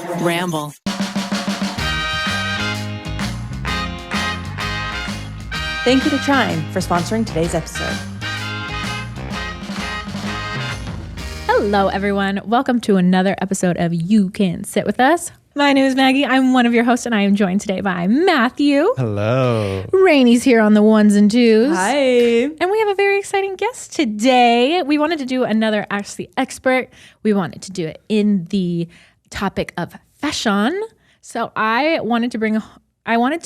Ramble. Thank you to Chime for sponsoring today's episode. Hello, everyone. Welcome to another episode of You Can Sit With Us. My name is Maggie. I'm one of your hosts, and I am joined today by Matthew. Hello. Rainie's here on the ones and twos. Hi. And we have a very exciting guest today. We wanted to do another Ask the Expert. We wanted to do it in the topic of fashion. So I wanted to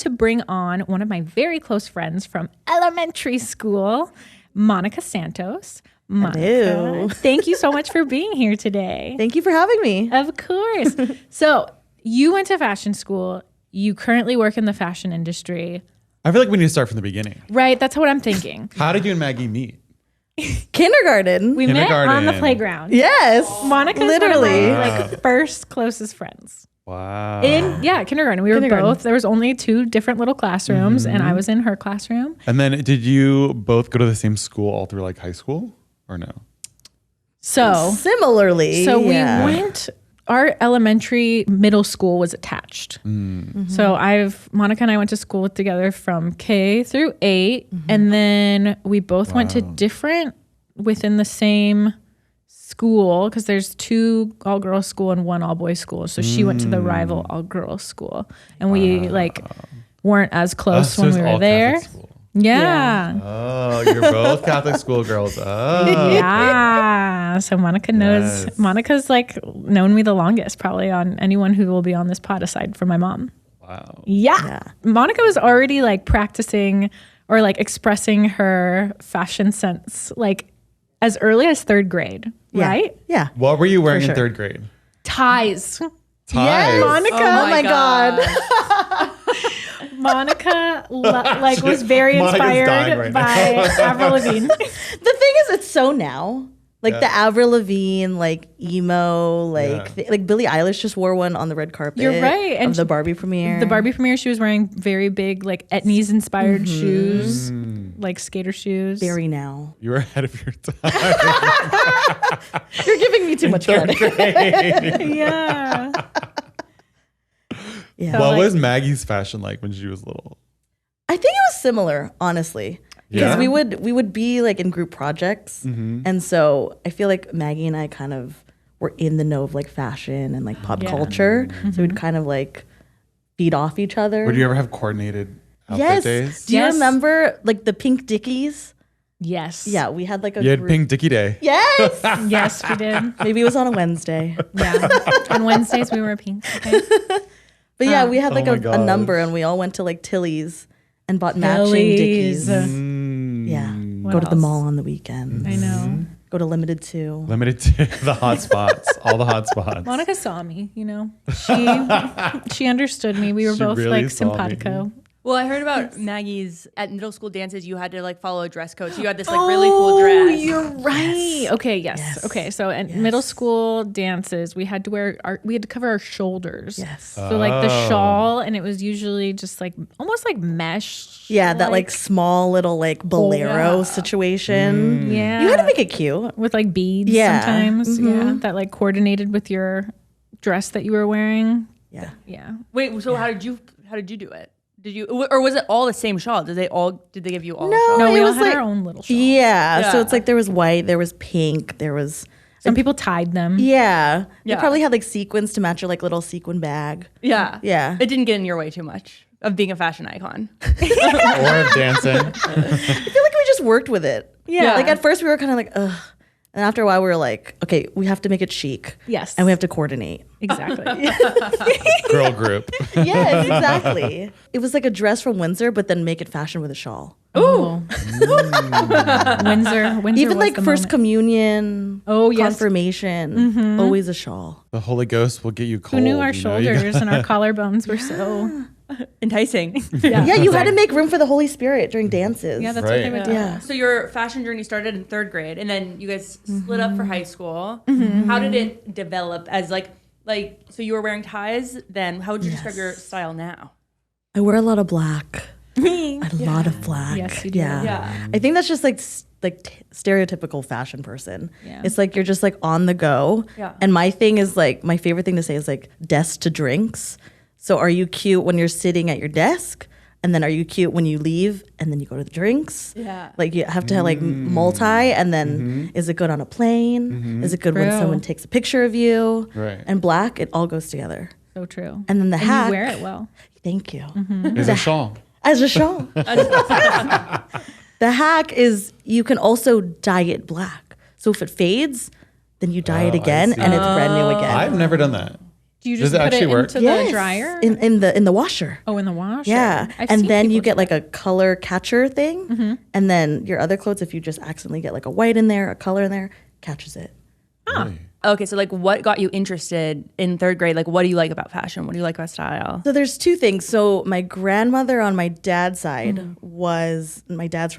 bring on one of my very close friends from elementary school, Monica Santos. Monica, Hello. thank you so much for being here today. Thank you for having me. Of course. So you went to fashion school. You currently work in the fashion industry. I feel like we need to start from the beginning. Right? That's what I'm thinking. How did you and Maggie meet? Kindergarten. We met on the Kindergarten. playground. Yes. Monica's literally. one of my first closest friends. Wow. In kindergarten. We were both. There was only two different little classrooms, and I was in her classroom. And then did you both go to the same school all through like high school or no? So Similarly. So we yeah. went. Our elementary middle school was attached. So Monica and I went to school together from K through 8, and then we both went to different within the same school because there's 2 all-girls school and 1 all-boys school. So she went to the rival all-girls school, and we weren't as close so when it's we were all there. Catholic school. Yeah. Oh, you're both Catholic school girls. Oh. Yeah. So Monica knows. Yes. Monica's like known me the longest, probably on anyone who will be on this pod aside from my mom. Wow. Yeah. Monica was already like practicing or like expressing her fashion sense like as early as 3rd grade, Yeah. right? Yeah. What were you wearing sure. in 3rd grade? Ties. Ties. Monica. Oh my God. Monica was very Monica's dying inspired right by Avril Lavigne. The thing is, it's so now. Like the Avril Lavigne, like emo, like Billie Eilish just wore one on the red carpet. You're right. And the Barbie premiere. The Barbie premiere, she was wearing very big, like Etnies inspired shoes, like skater shoes. Very now. You were ahead of your time. You're giving me too much credit. Yeah. Yeah. What was Maggie's fashion like when she was little? I think it was similar, honestly. Because Yeah? we would be like in group projects. And so I feel like Maggie and I kind of were in the know of like fashion and like pop culture. So we'd kind of like feed off each other. Would you ever have coordinated outfit Yes. days? Do you Yes. remember like the pink Dickies? Yes. Yeah, we had like a You had group. Pink Dickie Day. Yes. Yes, we did. Maybe it was on a Wednesday. Yeah. On Wednesdays, we were pink. Okay. But yeah, we had Oh like my a number gosh. and we all went to like Tilly's and bought matching Dickies. Yeah. What Go to the else? mall on the weekends. I know. Go to Limited 2. Limited to the hot spots. All the hot spots. Monica saw me, you know. She understood me. We were She both really like saw me. simpatico. Well, I heard about Maggie's at middle school dances. You had to like follow a dress code. So you had this like really cool dress. Oh, you're right. Okay, yes. Okay, so at middle school dances, we had to cover our shoulders. Yes. So like the shawl, and it was usually just like almost like mesh. Yeah, that like small little like bolero yeah. situation. Yeah. You had to make it cute. with like beads Yeah. sometimes. Yeah, that like coordinated with your dress that you were wearing. Yeah. Yeah. Wait, so how did you do it? Did you, or was it all the same shawl? Did they give you all? No, shawl? No, we it all was had like our own little shawl. Yeah. So Yeah. it's like there was white, there was pink, there was Some people tied them. yeah. You Yeah. probably had like sequins to match your like little sequin bag. Yeah, Yeah. It didn't get in your way too much of being a fashion icon. Or of dancing. I feel like we just worked with it. Yeah. Like at first we were kind of like, ugh. And after a while we were like, okay, we have to make it chic. Yes. And we have to coordinate. Exactly. Girl group. Yes, exactly. It was like a dress from Windsor, but then make it fashion with a shawl. Ooh. Windsor Even was like the first moment. communion, Oh, yes. confirmation, always a shawl. The Holy Ghost will get you Who cold. knew our you know? You shoulders and our collarbones were so Enticing. Yeah, you had to make room for the Holy Spirit during dances. Yeah, that's Right. what they would do. Yeah. So your fashion journey started in 3rd grade, and then you guys split up for high school. How did it develop as like so you were wearing ties then? How would you describe your style now? I wear a lot of black. A lot of black. Yes, you do. Yeah. Yeah. I think that's just like like stereotypical fashion person. Yeah. It's like you're just like on the go. Yeah. And my thing is like my favorite thing to say is like desk to drinks. So are you cute when you're sitting at your desk? And then are you cute when you leave and then you go to the drinks? Yeah. Like you have to like multi, and then is it good on a plane? Is it good when True. someone takes a picture of you? Right. And black, it all goes together. So true. And then the hack. you wear it well. Thank you. Is a shawl. As a shawl. The hack is you can also dye it black. So if it fades, then you dye it I again see. and it's brand new again. I've never done that. Do you Does just it put actually it work? into the dryer? in the washer. Oh, in the washer. Yeah. I've And seen then you people get do like a color catcher thing. And then your other clothes, if you just accidentally get like a white in there, a color in there, catches it. Really? Okay, so like what got you interested in third grade? Like what do you like about fashion? What do you like about style? So there's two things. So my grandmother on my dad's side was, my dad's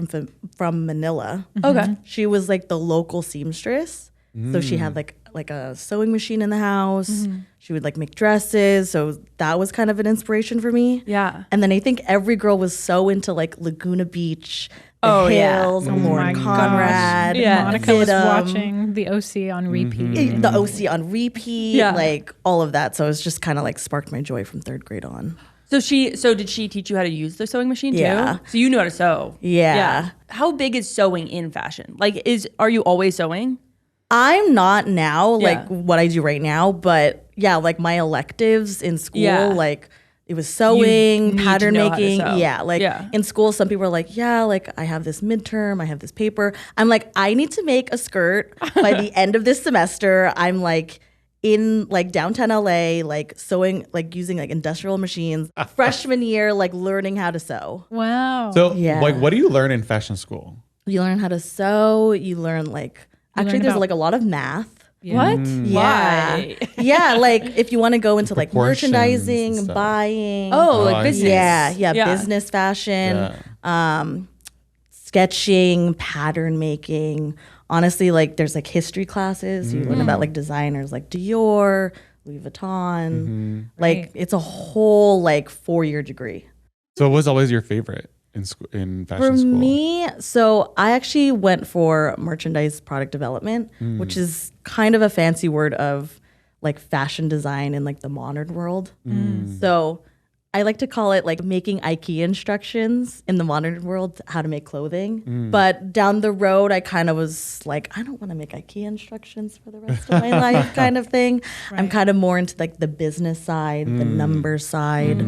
from Manila. Okay. She was like the local seamstress. So she had like a sewing machine in the house. She would like make dresses. So that was kind of an inspiration for me. Yeah. And then I think every girl was so into like Laguna Beach, the Oh, yeah. Hills, Oh Lauren my Conrad. gosh. Yeah. Monica was Vidum, watching the OC on repeat. the OC on repeat, Yeah. like all of that. So it was just kind of like sparked my joy from third grade on. So did she teach you how to use the sewing machine too? Yeah. So you knew how to sew. Yeah. How big is sewing in fashion? Like are you always sewing? I'm not now, like Yeah. what I do right now, but yeah, like my electives in school, Yeah. like it was sewing, need to pattern know how to making. sew. Yeah, like Yeah. in school, some people are like, yeah, like I have this midterm, I have this paper. I'm like, I need to make a skirt by the end of this semester. I'm like in like downtown LA, like sewing, like using like industrial machines. Freshman year, like learning how to sew. Wow. So, Yeah. like, what do you learn in fashion school? You learn how to sew. You learn like actually learn there's about- like a lot of math. What? Yeah. Why? Yeah, like if you want to go into like proportions and merchandising, stuff. buying. Oh, Oh, like I business. see. Yeah, business fashion, Yeah. sketching, pattern making. Honestly, like there's like history classes. You learn about like designers like Dior, Louis Vuitton. Like Right. it's a whole like 4-year degree. So, what was always your favorite in school, in For fashion school? me, so I actually went for merchandise product development, which is kind of a fancy word of like fashion design in like the modern world. So I like to call it like making IKEA instructions in the modern world, how to make clothing. But down the road, I kind of was like, I don't want to make IKEA instructions for the rest of my life kind of thing. I'm kind of more into like the business side, the number side.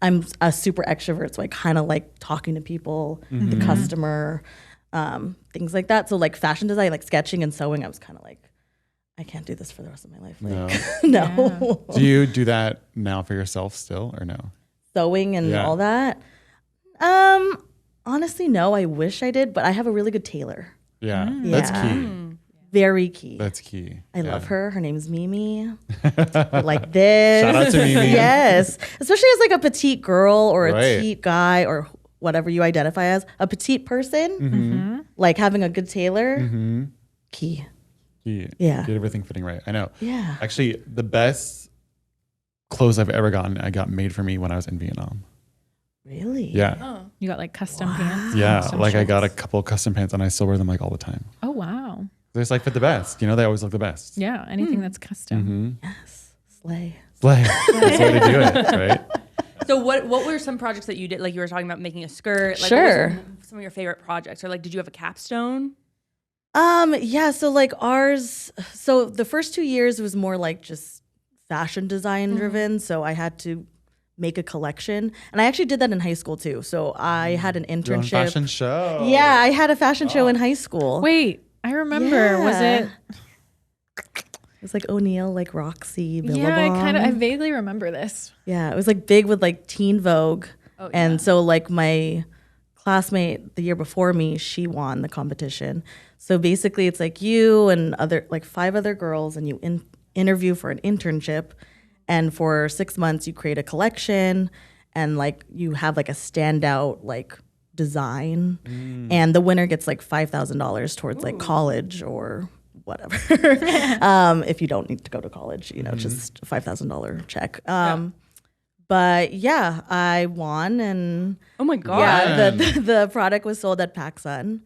I'm a super extrovert, so I kind of like talking to people, the customer, things like that. So like fashion design, like sketching and sewing, I was kind of like, I can't do this for the rest of my life. Like, no. Do you do that now for yourself still, or no? Sewing and Yeah. all that. Honestly, no. I wish I did, but I have a really good tailor. Yeah, that's Yeah. key. Very key. That's key. I love her. Her name's Mimi. Like this. Shout out to Mimi. Yes. Especially as like a petite girl or a Right. petite guy or whatever you identify as. A petite person, like having a good tailor, key. Key. Yeah. Get everything fitting right. I know. Yeah. Actually, the best clothes I've ever gotten, I got made for me when I was in Vietnam. Really? Yeah. You got like custom pants? Yeah. Custom Like I got a shirts? couple custom pants and I still wear them like all the time. Oh, wow. They just like fit the best. You know, they always look the best. Yeah. Anything that's custom. Yes. Slay. It's like, that's the way to do it, right? So what were some projects that you did? Like you were talking about making a skirt. Like Sure. What were some of your favorite projects? Or like, did you have a capstone? Yeah, so like ours, so the first 2 years was more like just fashion design driven. So I had to make a collection. And I actually did that in high school too. So I had an Your own internship. fashion show. Yeah, I had a fashion show in high school. Wait, I remember. Was Yeah. it? It was like O'Neill, like Roxy, Billabong. Yeah, I vaguely remember this. Yeah, it was like big with like Teen Vogue. Oh, And yeah. so like my classmate the year before me, she won the competition. So basically it's like you and other like 5 other girls and you interview for an internship, and for 6 months you create a collection and like you have like a standout like design and the winner gets like $5,000 towards like college or whatever. If you don't need to go to college, you know, just a $5,000 check. But yeah, I won, and Oh my god. yeah, the product was sold at PacSun.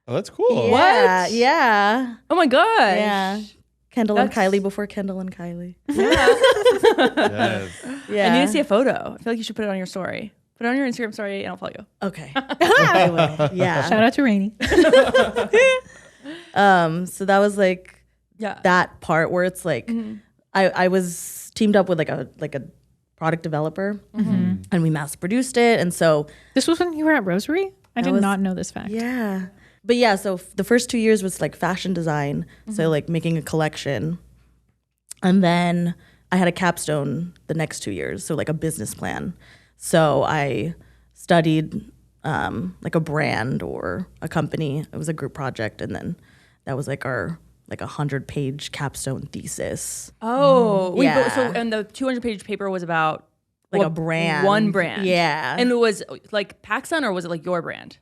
Oh, that's cool. Yeah, What? yeah, Oh my gosh. yeah. Kendall and That's- Kylie before Kendall and Kylie. Yes. Yeah. I need to see a photo. I feel like you should put it on your story. Put it on your Instagram story and I'll follow you. Okay. I will. Yeah. Shout out to Rainie. So that was like Yeah. that part where it's like I was teamed up with like a product developer and we mass produced it. And so This was when you were at Rosary? I did was- not know this fact. yeah. But yeah, so the first 2 years was like fashion design. So like making a collection. And then I had a capstone the next 2 years. So like a business plan. So I studied like a brand or a company. It was a group project. And then that was like our like 100-page capstone thesis. Oh, wait, Yeah. so and the 200-page paper was about Like a brand. one brand. Yeah. And it was like PacSun or was it like your brand?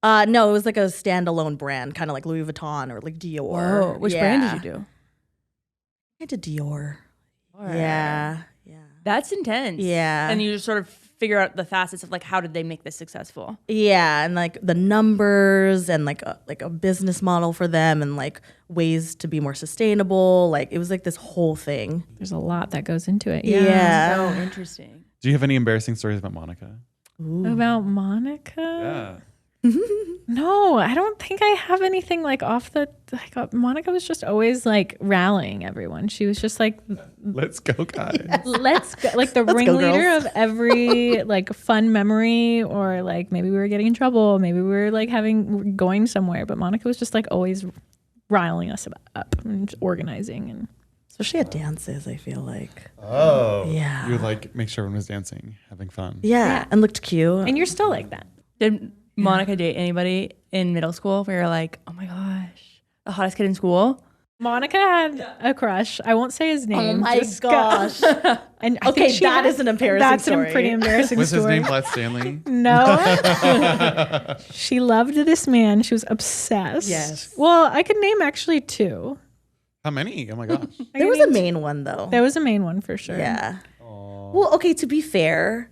No, it was like a standalone brand, kind of like Louis Vuitton or like Dior. Whoa, which brand did you do? I did Dior. Yeah. Yeah. That's intense. Yeah. And you just sort of figure out the facets of like how did they make this successful? Yeah, and like the numbers and like a business model for them and like ways to be more sustainable. Like it was like this whole thing. There's a lot that goes into it. Yeah. So interesting. Do you have any embarrassing stories about Monica? About Monica? Yeah. No, I don't think I have anything like off the like Monica was just always like rallying everyone. She was just like Let's go, guys. let's go, like the Let's go, ringleader girls. of every like fun memory, or like maybe we were getting in trouble, maybe we were like going somewhere, but Monica was just like always riling us up and just organizing. And Especially at dances, I feel like. Oh. Yeah. You would like make sure everyone was dancing, having fun. Yeah, and looked cute. you're still like that. Did Monica date anybody in middle school where you're like, oh my gosh, the hottest kid in school? Monica had a crush. I won't say his name. Oh my just gosh. And I Okay, think that is an embarrassing That's story. a pretty embarrassing Was his story. name Vlad Stanley? No. She loved this man. She was obsessed. Yes. Well, I could name actually two. How many? Oh my gosh. There was a main one though. There was a main one for sure. Yeah. Well, okay, to be fair,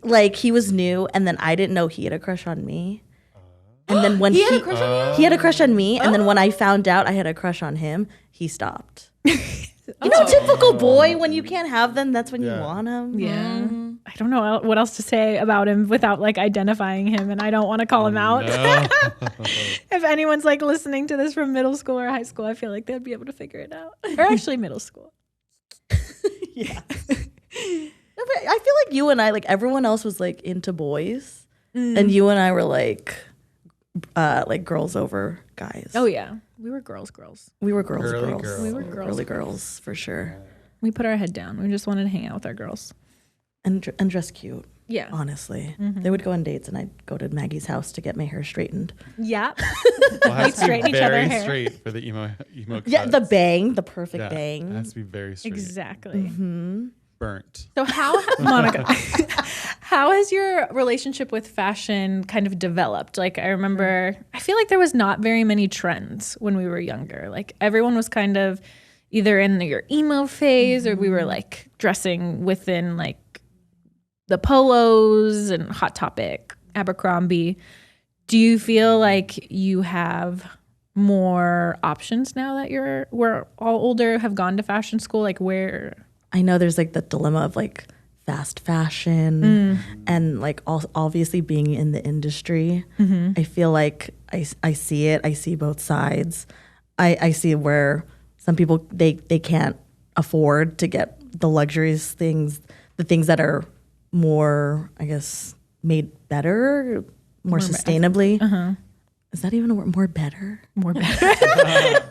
like he was new and then I didn't know he had a crush on me. And then when he had a crush on me, and then when I found out I had a crush on him, he stopped. You know, typical boy, when you can't have them, that's when you want them. Yeah. I don't know what else to say about him without like identifying him, and I don't want to call him out. No. If anyone's like listening to this from middle school or high school, I feel like they'd be able to figure it out. Or actually middle school. Yeah. I feel like you and I, like everyone else was like into boys, and you and I were like girls over guys. Oh yeah. We were girls. We were girls. Girly girls. girls. We were girls. Girly girls for sure, We put our head down. We just wanted to hang out with our girls. and dress cute. Yeah. Honestly, they would go on dates, and I'd go to Maggie's house to get my hair straightened. Yeah. Well, it has to be straighten each other very hair. straight for the emo Yeah, the cuts. bang, the perfect Yeah, bang. it has to be very straight. Exactly. Burnt. So Monica, how has your relationship with fashion kind of developed? Like I remember, I feel like there was not very many trends when we were younger. Like everyone was kind of either in your emo phase or we were like dressing within like the polos and Hot Topic, Abercrombie. Do you feel like you have more options now that we're all older, have gone to fashion school? Like where... I know there's like the dilemma of like fast fashion and like obviously being in the industry. I feel like I see it. I see both sides. I see where some people they can't afford to get the luxurious things, the things that are more, I guess, made better, more sustainably. Is that even a word? More better? More better.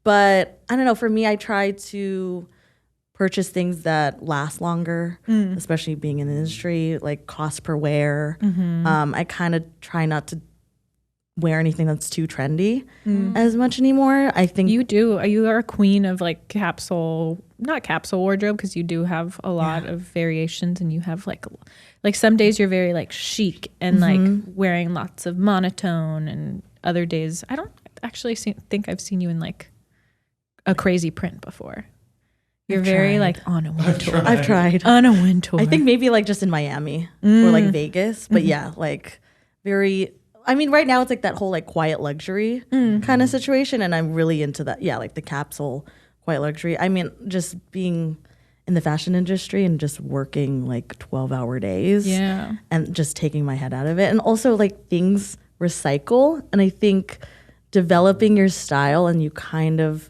But I don't know. For me, I try to purchase things that last longer, especially being in the industry, like cost per wear. I kind of try not to wear anything that's too trendy as much anymore. I think You are a queen of like not capsule wardrobe, because you do have a lot of variations, and you have like some days you're very like chic and like wearing lots of monotone, and other days I don't actually think I've seen you in like a crazy print before. You're very tried. like on a wind tour. I've tried. On a wind tour. I think maybe like just in Miami or like Vegas, but yeah, like very I mean, right now it's like that whole like quiet luxury kind of situation. And I'm really into that. Yeah, like the capsule quiet luxury. I mean, just being in the fashion industry and just working like 12-hour days. Yeah. And just taking my head out of it. And also like things recycle. And I think developing your style and you kind of,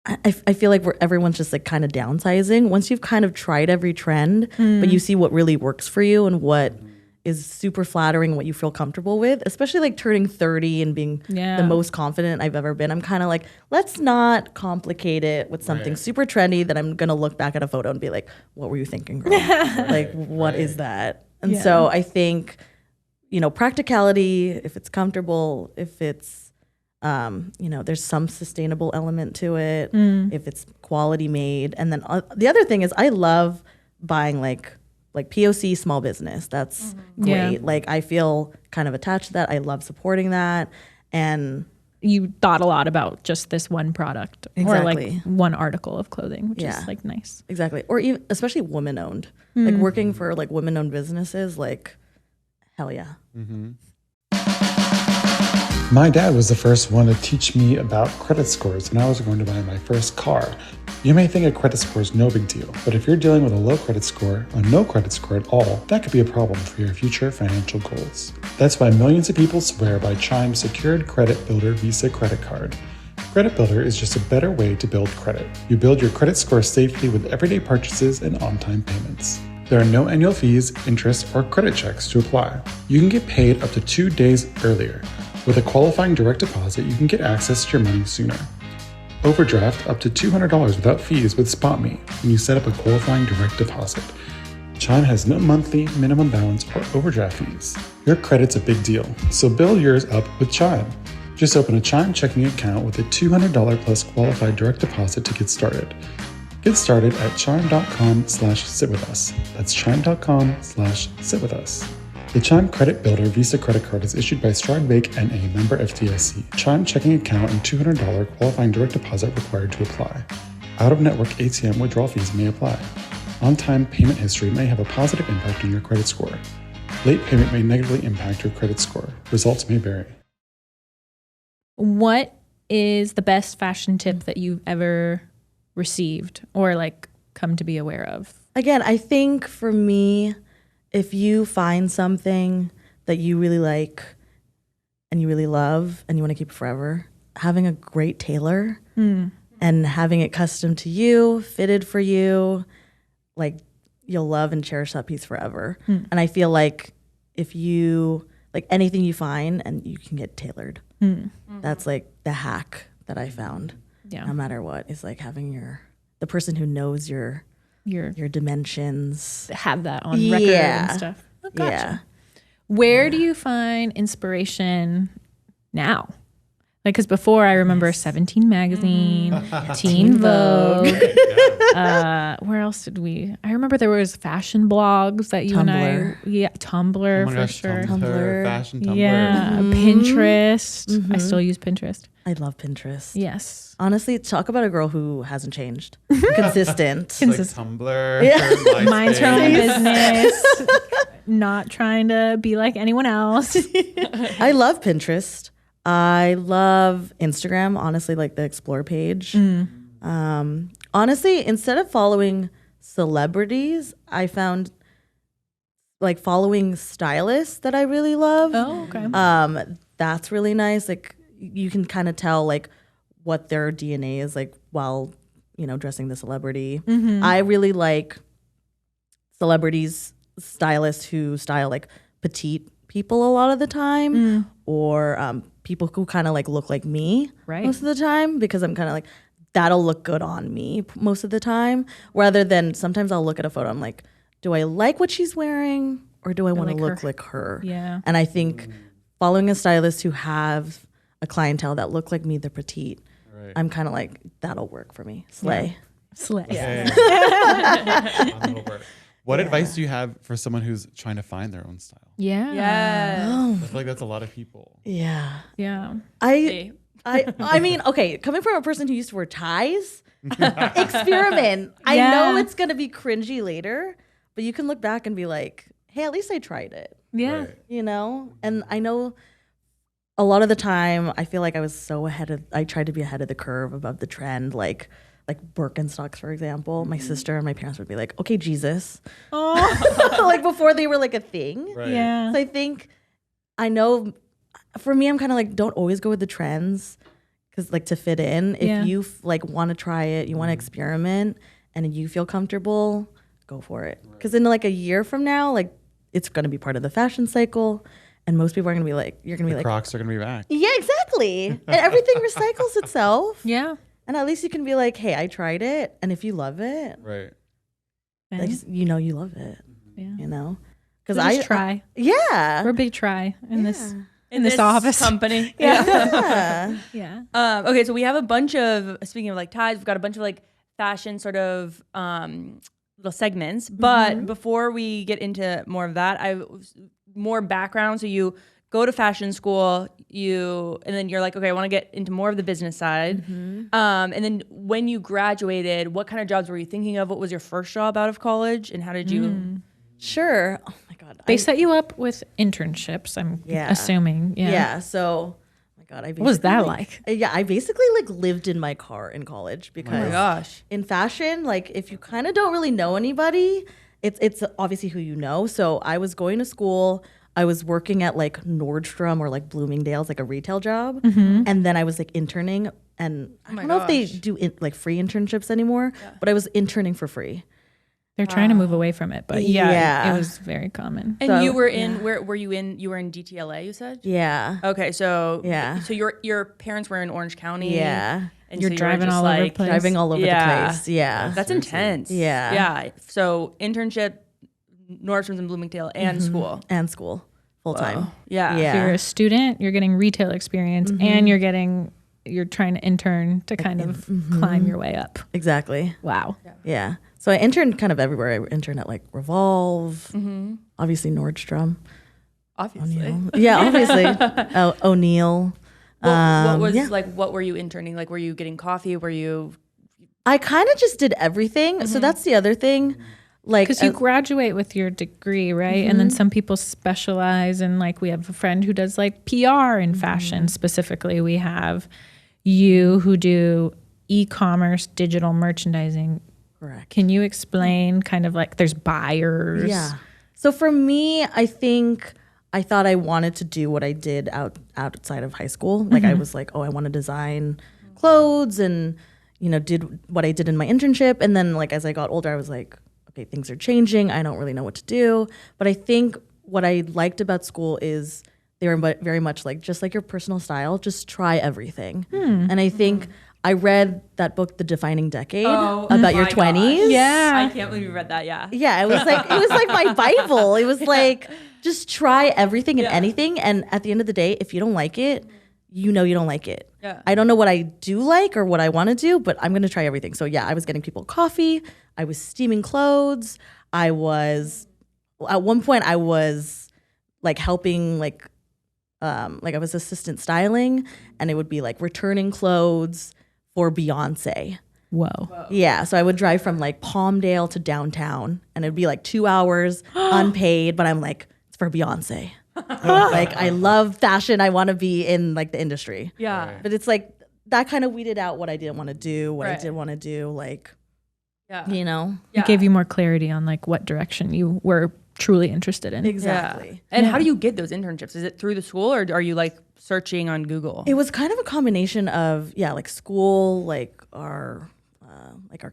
I feel like everyone's just like kind of downsizing. Once you've kind of tried every trend, but you see what really works for you and what is super flattering, what you feel comfortable with, especially like turning 30 and being the most confident I've ever been. I'm kind of like, let's not complicate it with something super trendy that I'm going to look back at a photo and be like, what were you thinking, girl? Like, what is that? And so I think, you know, practicality, if it's comfortable, if it's, you know, there's some sustainable element to it, if it's quality made. And then the other thing is I love buying like POC small business. That's great. Yeah. Like I feel kind of attached to that. I love supporting that. And You thought a lot about just this one product or Exactly. like one article of clothing, which Yeah. is like nice. exactly. Or even especially women owned. Like working for like women owned businesses, like hell yeah. My dad was the first one to teach me about credit scores when I was going to buy my first car. You may think a credit score is no big deal, but if you're dealing with a low credit score or no credit score at all, that could be a problem for your future financial goals. That's why millions of people swear by Chime's Secured Credit Builder Visa credit card. Credit Builder is just a better way to build credit. You build your credit score safely with everyday purchases and on-time payments. There are no annual fees, interest, or credit checks to apply. You can get paid up to 2 days earlier. With a qualifying direct deposit, you can get access to your money sooner. Overdraft up to $200 without fees with SpotMe when you set up a qualifying direct deposit. Chime has no monthly minimum balance or overdraft fees. Your credit's a big deal, so build yours up with Chime. Just open a Chime checking account with a $200 plus qualified direct deposit to get started. Get started at chime.com/sitwithus. That's chime.com/sitwithus. The Chime Credit Builder Visa credit card is issued by Stride Bank N.A. member FDIC. Chime checking account and $200 qualifying direct deposit required to apply. Out-of-network ATM withdrawal fees may apply. On-time payment history may have a positive impact on your credit score. Late payment may negatively impact your credit score. Results may vary. What is the best fashion tip that you've ever received or like come to be aware of? Again, I think for me, if you find something that you really like and you really love and you want to keep it forever, having a great tailor and having it custom to you, fitted for you, like you'll love and cherish that piece forever. And I feel like if you, like anything you find and you can get tailored, that's like the hack that I found. Yeah. No matter what, is like having the person who knows your dimensions. Have that on record and stuff. Oh, gotcha. Yeah. Where do you find inspiration now? Like, because before I remember 17 magazine, Teen Vogue. Where else did we? I remember there was fashion blogs that you and I, Tumblr Oh my for gosh, sure. Tumblr, fashion Tumblr. Yeah, Pinterest. I still use Pinterest. I love Pinterest. Yes. Honestly, talk about a girl who hasn't changed. Consistent. It's like Tumblr, Yeah. Mind's her own MySpace. business. Not trying to be like anyone else. I love Pinterest. I love Instagram, honestly, like the explore page. Honestly, instead of following celebrities, I found like following stylists that I really love. Oh, okay. That's really nice. Like you can kind of tell like what their DNA is like while, you know, dressing the celebrity. I really like celebrities, stylists who style like petite people a lot of the time or people who kind of like look like me most of the time because I'm kind of like, that'll look good on me most of the time rather than sometimes I'll look at a photo. I'm like, do I like what she's wearing or do I want to like look her. like her? Yeah. And I think following a stylist who have a clientele that look like me, they're petite, I'm kind of like, that'll work for me. Slay. Slay. That'll work. What advice do you have for someone who's trying to find their own style? Yeah. Yeah. I feel like that's a lot of people. Yeah. Yeah. I mean, okay, coming from a person who used to wear ties, experiment. I know it's going to be cringy later, but you can look back and be like, hey, at least I tried it, Yeah. Right. you know? And I know a lot of the time I feel like I was so I tried to be ahead of the curve, above the trend, like Birkenstocks, for example. My sister and my parents would be like, okay, Jesus. Oh. Like before they were like a thing. Right. Yeah. So I think, I know for me, I'm kind of like, don't always go with the trends because like to fit in. If you like want to try it, you want to experiment and you feel comfortable, go for it. Because in like a year from now, like it's going to be part of the fashion cycle. And most people are going to be like, you're going to be like, Crocs are gonna be back. yeah, exactly. And everything recycles itself. Yeah. And at least you can be like, hey, I tried it. And if you love it, Right. like, you know, you love it, Yeah. you know? Because So just try. Yeah. We're a big try in this In this office. company. Yeah. Yeah. Okay, so we have a bunch of, speaking of like ties, we've got a bunch of like fashion sort of little segments. But before we get into more of that, more background. So you go to fashion school, and then you're like, okay, I want to get into more of the business side. And then when you graduated, what kind of jobs were you thinking of? What was your first job out of college, and how did you? Sure. Oh my God. They set you up with internships, I'm assuming. Yeah. Yeah. So, oh my God. What was that like? Yeah. I basically like lived in my car in college Oh my because gosh. in fashion, like if you kind of don't really know anybody, it's obviously who you know. So I was going to school. I was working at like Nordstrom or like Bloomingdale's, like a retail job. And then I was like interning. And I don't know if they do like free internships anymore, but I was interning for free. They're trying to move away from it, but Yeah. it was very common. And So, you were in where were you in? You were in DTLA, you said? Yeah. Okay, so Yeah. So your parents were in Orange County. Yeah. And You're so you were driving just all over the like, place. Driving all over Yeah. the place. Yeah. That's intense. Yeah. Yeah. So internship, Nordstrom's in Bloomingdale, and school. And school full time. Yeah. Yeah. If you're a student, you're getting retail experience and you're trying to intern to kind of climb your way up. Exactly. Wow. Yeah. So I interned kind of everywhere. I interned at like Revolve, obviously Nordstrom. Obviously. Yeah, obviously. O'Neill. What was yeah. like? What were you interning? Like, were you getting coffee? Were you? I kind of just did everything. So that's the other thing. Like, Because you graduate with your degree, right? And then some people specialize in, like, we have a friend who does like PR in fashion specifically. We have you who do e-commerce, digital merchandising. correct. Can you explain kind of like there's buyers? Yeah. So for me, I think I thought I wanted to do what I did outside of high school. Like I was like, oh, I want to design clothes and, you know, did what I did in my internship. And then like as I got older, I was like, okay, things are changing. I don't really know what to do. But I think what I liked about school is they were very much like, just like your personal style, just try everything. And I think I read that book, The Defining Decade, about your 20s. Yeah. I can't believe you read that. Yeah. Yeah, it was like my Bible. It was like just try everything and anything, and at the end of the day, if you don't like it, you know you don't like it. Yeah. I don't know what I do like or what I want to do, but I'm going to try everything. So yeah, I was getting people coffee. I was steaming clothes. At one point I was like helping like I was assistant styling, and it would be like returning clothes for Beyonce. Whoa. Yeah, so I would drive from like Palmdale to downtown, and it'd be like 2 hours unpaid, but I'm like, it's for Beyonce. Like I love fashion. I want to be in like the industry. Yeah. But it's like that kind of weeded out what I didn't want to do, what I Right. did want to do, like, Yeah. you know. Yeah. It gave you more clarity on like what direction you were truly interested in. Exactly. Yeah. And how do you get those internships? Is it through the school, or are you like searching on Google? It was kind of a combination of like school, like our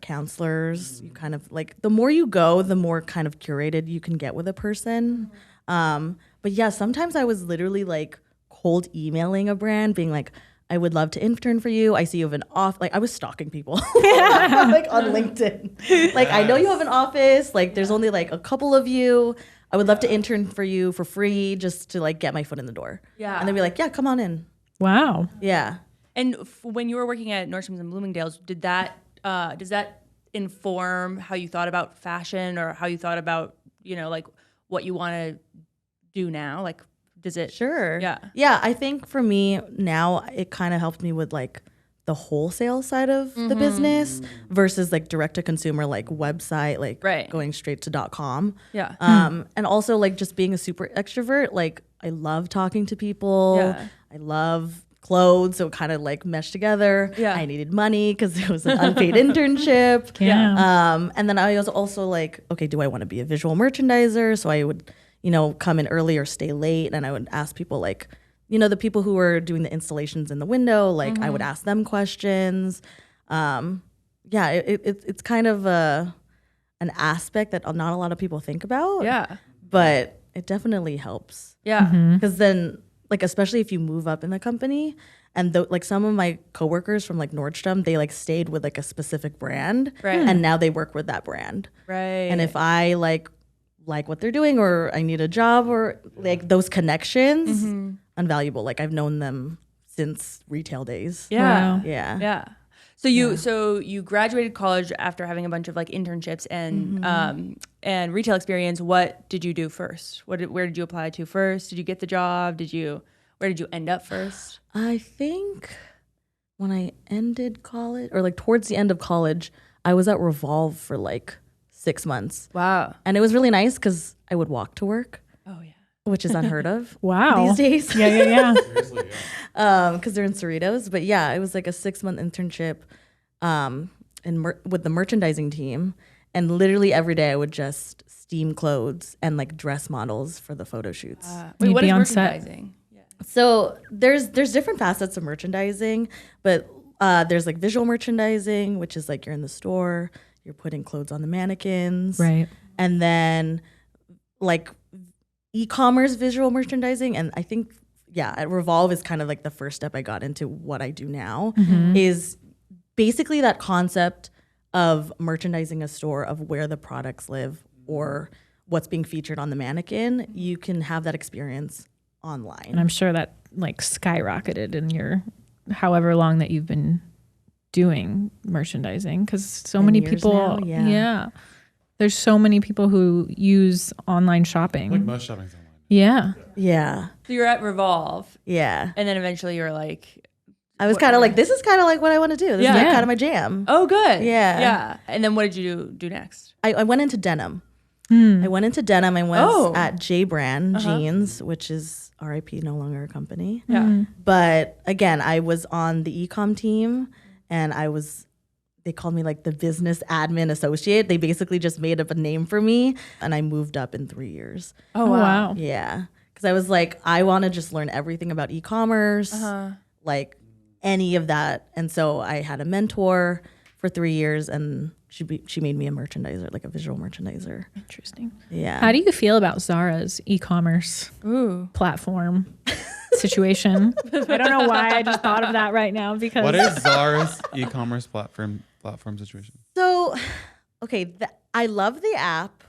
counselors. You kind of like the more you go, the more kind of curated you can get with a person. But yeah, sometimes I was literally like cold emailing a brand, being like, I would love to intern for you. I see you have an like I was stalking people like on LinkedIn. Like I know you have an office. Like there's only like a couple of you. I would love to intern for you for free just to like get my foot in the door. Yeah. And they'd be like, yeah, come on in. Wow. Yeah. And when you were working at Nordstrom's and Bloomingdale's, did that does that inform how you thought about fashion, or how you thought about, you know, like what you want to do now? Like, does it? Sure. Yeah. Yeah. I think for me now, it kind of helped me with like the wholesale side of the business versus like direct to consumer, like website, like going straight to .com. Yeah. And also like just being a super extrovert, like I love talking to people. Yeah. I love clothes, so it kind of like meshed together. Yeah. I needed money because it was an unpaid internship. Yeah. And then I was also like, okay, do I want to be a visual merchandiser? So I would, come in early or stay late, and I would ask people like, the people who were doing the installations in the window, like I would ask them questions. It's kind of an aspect that not a lot of people think about. Yeah. But it definitely helps. Yeah. Because then, like, especially if you move up in the company, and like some of my coworkers from like Nordstrom, they like stayed with like a specific brand, and now they work with that brand. Right. And if I like what they're doing, or I need a job, or like those connections, invaluable. Like I've known them since retail days. Yeah. Wow. Yeah. Yeah. So you graduated college after having a bunch of like internships and retail experience. What did you do first? Where did you apply to first? Did you get the job? Where did you end up first? I think when I ended college, or like towards the end of college, I was at Revolve for like 6 months. Wow. And it was really nice because I would walk to work. Oh yeah. Which is unheard of Wow. these days. Yeah. Because they're in Cerritos. But yeah, it was like a 6-month internship with the merchandising team. And literally every day I would just steam clothes and like dress models for the photo shoots. Wait, You'd what be is on set. merchandising? Yeah. So there's different facets of merchandising, but there's like visual merchandising, which is like you're in the store, you're putting clothes on the mannequins. Right. And then like e-commerce visual merchandising. And I think, at Revolve is kind of like the first step I got into what I do now, is basically that concept of merchandising a store of where the products live or what's being featured on the mannequin. You can have that experience online. And I'm sure that like skyrocketed in your however long that you've been doing merchandising, because so 10 many years people, now, there's so many people who use online shopping. Like most shopping's online. Yeah. Yeah. So you're at Revolve, Yeah. and then eventually you're like, I was kind of like, this is kind of like what I want to do. This is Yeah. like Yeah. kind of my jam. oh, good. Yeah. Yeah. And then what did you do next? I went into denim. I went into denim. I was Oh. at J Brand Jeans, which is RIP, no longer a company. Yeah. But again, I was on the e-com team, and they called me like the business admin associate. They basically just made up a name for me, and I moved up in 3 years. Oh, Wow. Yeah. Because I was like, I want to just learn everything about e-commerce, like any of that. And so I had a mentor for 3 years, and she made me a merchandiser, like a visual merchandiser. Interesting. Yeah. How do you feel about Zara's e-commerce platform situation? I don't know why I just thought of that right now, because What is Zara's e-commerce platform situation? So, okay, I love the app,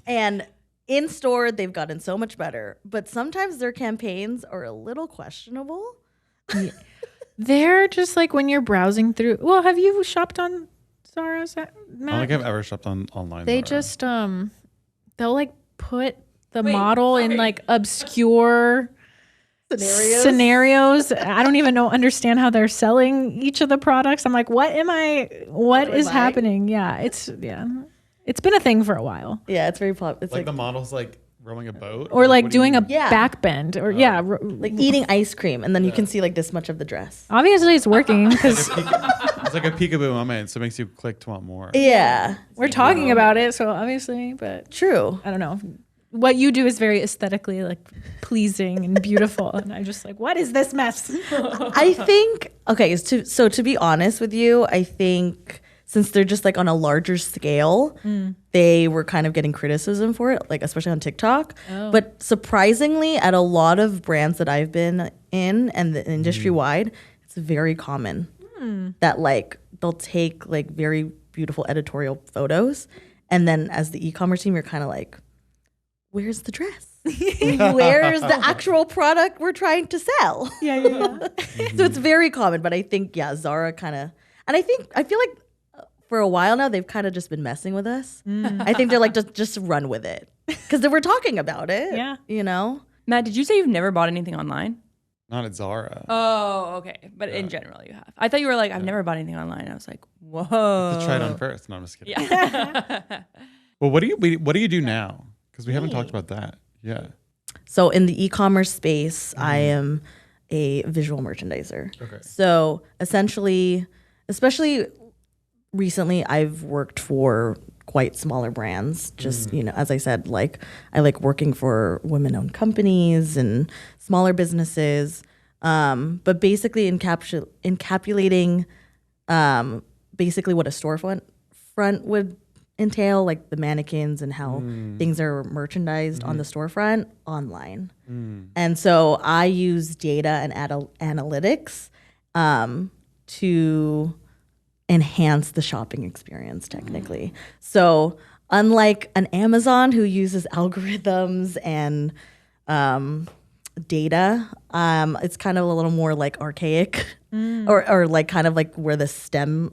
and in store they've gotten so much better, but sometimes their campaigns are a little questionable. they're just like when you're browsing through. Well, have you shopped on Zara's, I don't Matt? think I've ever shopped online. They Zara. just they'll like put the model in like obscure scenarios. I don't even understand how they're selling each of the products. I'm like, what is happening? Yeah, it's been a thing for a while. Yeah, it's very popular. It's like the model's like rowing a boat, Or like what do you doing a mean? back bend, or like eating ice cream, and then you can see like this much of the dress. obviously it's working because It's like a peekaboo moment, so it makes you click to want more. Yeah, we're talking about it. So obviously, but true. I don't know. What you do is very aesthetically like pleasing and beautiful, and I'm just like, what is this mess? I think to be honest with you, I think since they're just like on a larger scale, they were kind of getting criticism for it, like especially on TikTok. But surprisingly, at a lot of brands that I've been in and the industry wide, it's very common that like they'll take like very beautiful editorial photos, and then as the e-commerce team, you're kind of like, where's the dress? Where's the actual product we're trying to sell? Yeah. So it's very common, but I think Zara kind of, and I feel like for a while now they've kind of just been messing with us. I think they're like just run with it because they were talking about it. Yeah. you know. Matt, did you say you've never bought anything online? Not at Zara. Oh, okay. But in general, you have. I thought you were like, I've never bought anything online. I was like, whoa. To try it on first. No, I'm just kidding. Yeah. Well, what do you do now? Because we haven't talked about that. Yeah. So in the e-commerce space, I am a visual merchandiser. Okay. So essentially, especially recently, I've worked for quite smaller brands. Just, as I said, like I like working for women-owned companies and smaller businesses. But basically encapsulating basically what a front would entail, like the mannequins and how things are merchandised on the storefront online. And so I use data and analytics to enhance the shopping experience technically. So unlike an Amazon who uses algorithms and data, it's kind of a little more like archaic or like kind of like where the stem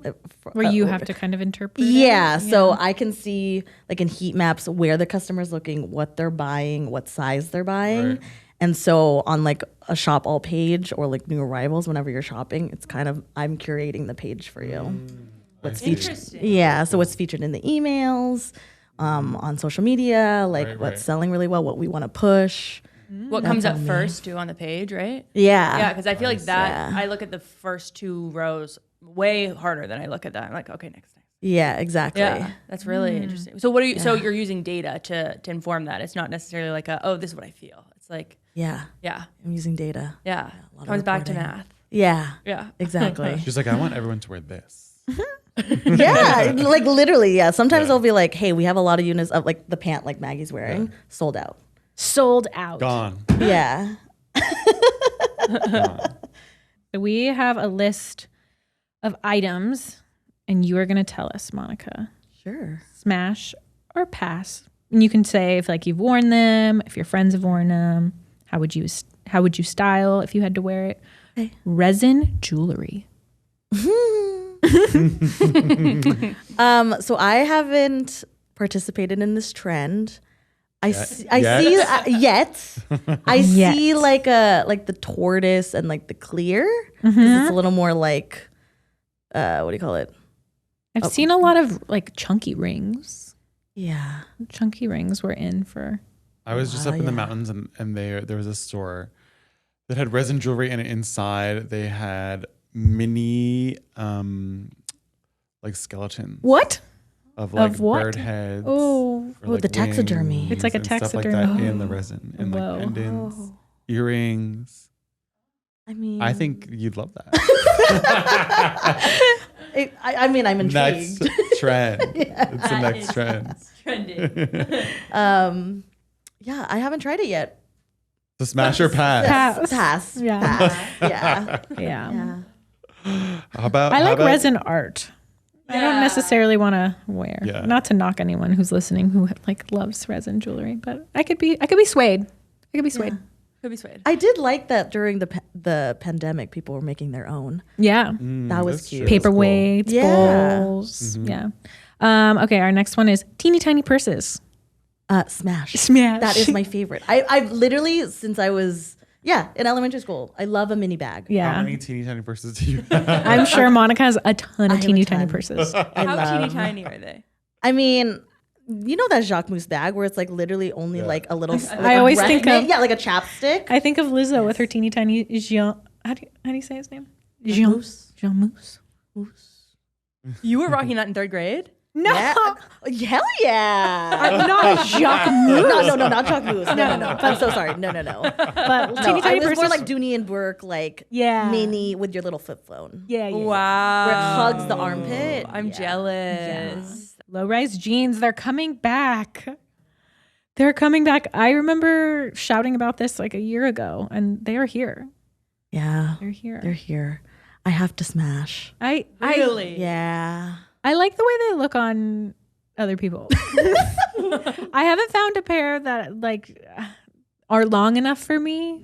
Where you have to kind of interpret it. yeah, so I can see like in heat maps where the customer's looking, what they're buying, what size they're buying. Right. And so on like a shop all page or like new arrivals, whenever you're shopping, it's kind of, I'm curating the page for you. What's featured? Interesting. Yeah, so what's featured in the emails, on social media, like Right, what's right. selling really well, what we want to push. What comes up first too on the page, right? Yeah. Yeah, because I feel like that, Yeah. I look at the first 2 rows way harder than I look at that. I'm like, okay, next. Yeah, exactly. Yeah, that's really interesting. So what are you? So you're using data to inform that. It's not necessarily like this is what I feel. It's like, Yeah, yeah, I'm using data. yeah. lot of Comes back to reporting. math. Yeah, Yeah, exactly. She's like, I want everyone to wear this. Yeah, like literally, yeah. Sometimes they'll be like, hey, we have a lot of units of like the pant like Maggie's wearing, sold out. Sold out. Gone. Yeah. Gone. So we have a list of items, and you are going to tell us, Monica, Sure. smash or pass. And you can say if like you've worn them, if your friends have worn them, how would you style if you had to wear it? Okay. Resin jewelry. So I haven't participated in this trend. I see yet. I Yet. see like the tortoise and like the clear. 'Cause it's a little more like what do you call it? I've seen a lot of like chunky rings. Yeah. Chunky rings were in for. I was just up in the mountains and there was a store that had resin jewelry, and inside they had mini like skeletons What? of like what? bird heads. Oh. or, the taxidermy. wings It's like a and stuff like taxidermy. that in the resin, and Whoa. like pendants, earrings. I mean, I think you'd love that. I mean, I'm Next intrigued. trend. It's the next trend. Trending. Yeah, I haven't tried it yet. So smash or pass. Pass. Yeah. Pass. Yeah. Yeah. Yeah. How about I how like about- resin art. I don't Yeah. necessarily want to wear. Yeah. Not to knock anyone who's listening who like loves resin jewelry, but I could be swayed. I could be swayed. Could be swayed. I did like that during the pandemic, people were making their own. Yeah. That was that's cute. true. That's cool. Paperweights, Yeah. bowls. Yeah. Okay, our next one is teeny tiny purses. Smash. Smash. That is my favorite. I've literally, since I was, in elementary school, I love a mini bag. How Yeah. many teeny tiny purses do you have? I'm sure Monica has a ton I of have a teeny tiny ton. purses. I How love. teeny tiny are they? I mean, you know that Jacques Mousse bag where it's like literally only like a little. Like I a always breath think mint? of- yeah, like a chapstick. I think of Lizzo with her teeny tiny Jean. How do you say his name? Jean Mousse. Jean Mousse. You were rocking that in 3rd grade? No, Yeah. Hell yeah. not Jacques Mousse. No, not Jacques Mousse. No. I'm so sorry. No. But No, teeny I tiny was purses. more like Dooney and Burke, like Yeah. mini with your little flip phone. yeah. Wow. Where it hugs the armpit. I'm Yeah. jealous. Low rise jeans. They're coming back. They're coming back. I remember shouting about this like a year ago, and they are here. Yeah. They're here. They're here. I have to smash. I Really? Yeah. I like the way they look on other people. I haven't found a pair that like are long enough for me.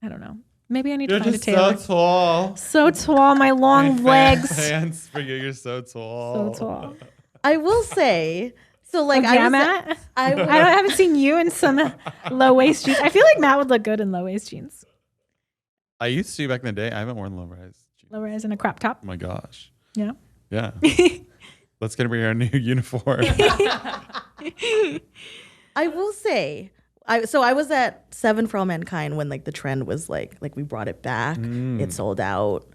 I don't know. Maybe I need You're to find a just tailor. so tall. So tall, my long legs. Fans for you. You're so tall. So tall. I will say, so like Yeah, I Matt. I I haven't seen you in some low waist jeans. I feel like Matt would look good in low waist jeans. I used to back in the day. I haven't worn low rise. Low rise and a crop top. Oh my gosh. Yeah. Yeah. Let's get our new uniform. I will say, I was at 7 for All Mankind when like the trend was like we brought it back. It sold out.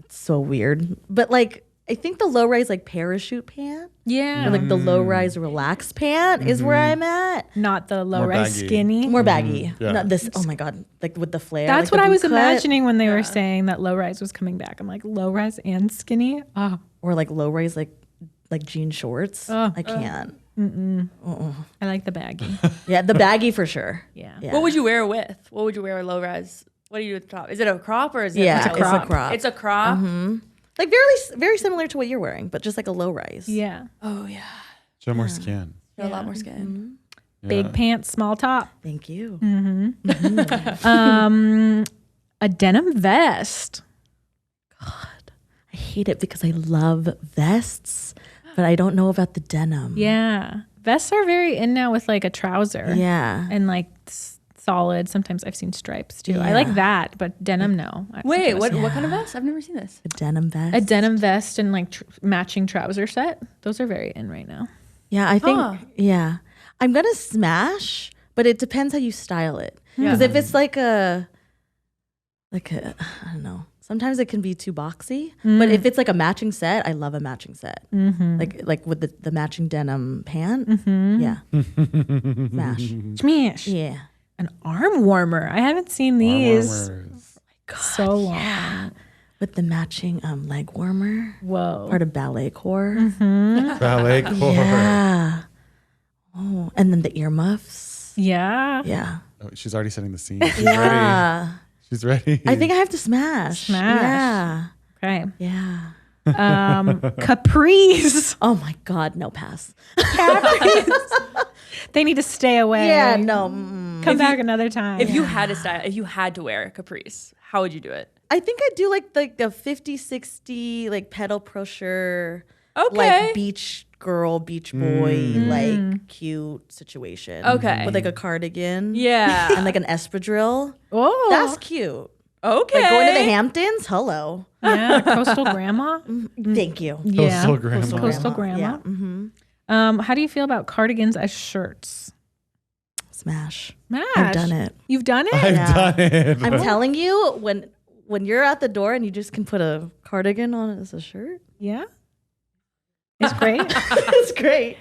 It's so weird. But like I think the low rise like parachute pant Yeah. or like the low rise relaxed pant is where I'm at. Not the low More rise baggy. skinny. More baggy. Yeah. Not this. Oh my god, like with the flare. That's like what the I was boot cut. imagining when they were saying that low rise was coming back. I'm like, low rise and skinny? Oh. Or like low rise like jean shorts. I can't. I like the baggy. Yeah, the baggy for sure. Yeah. Yeah. What would you wear with? What would you wear low rise? What do you do with the top? Is it a crop or is it Yeah, like it's a crop. It's a crop. Like very similar to what you're wearing, but just like a low rise. Yeah. Oh yeah. Show more skin. A lot more skin. Big pants, small top. Thank you. A denim vest. I hate it because I love vests, but I don't know about the denim. Yeah. Vests are very in now with like a trouser. Yeah. And like solid. Sometimes I've seen stripes too. I Yeah. like that, but denim, no. Wait, what kind of vest? I've never seen this. A denim vest. A denim vest and like matching trouser set. Those are very in right now. Yeah, I think, Huh. yeah. I'm going to smash, but it depends how you style it. Because if it's like a, I don't know. Sometimes it can be too boxy, but if it's like a matching set, I love a matching set. Like with the matching denim pant. Yeah. Smash. Smash. Yeah. An arm warmer. I haven't seen these Warmers. so long. With the matching leg warmer. Whoa. Part of ballet core. Ballet core. Yeah. Oh, and then the earmuffs. Yeah. Yeah. Oh, she's already setting the scene. She's ready. Yeah. She's ready. I think I have to smash. Smash. Yeah. Okay. Yeah. Capris. Oh my God, no pass. They need to stay away. Yeah, no. Come back another time. If you had a style, if you had to wear capris, how would you do it? I think I'd do like the 50-60 like pedal brochure, Okay. like beach girl, beach boy, like cute situation. Okay. With like a cardigan. Yeah. And like an espadrille. oh, That's cute. Okay. Like going to the Hamptons. Hello. yeah, coastal grandma. Thank you. Yeah, Coastal grandma. Coastal grandma. Yeah. Mm-hmm. How do you feel about cardigans as shirts? Smash. Smash. I've done it. You've done it. I've Yeah. done it. I'm telling you, when you're at the door and you just can put a cardigan on as a shirt, Yeah. It's great. it's great.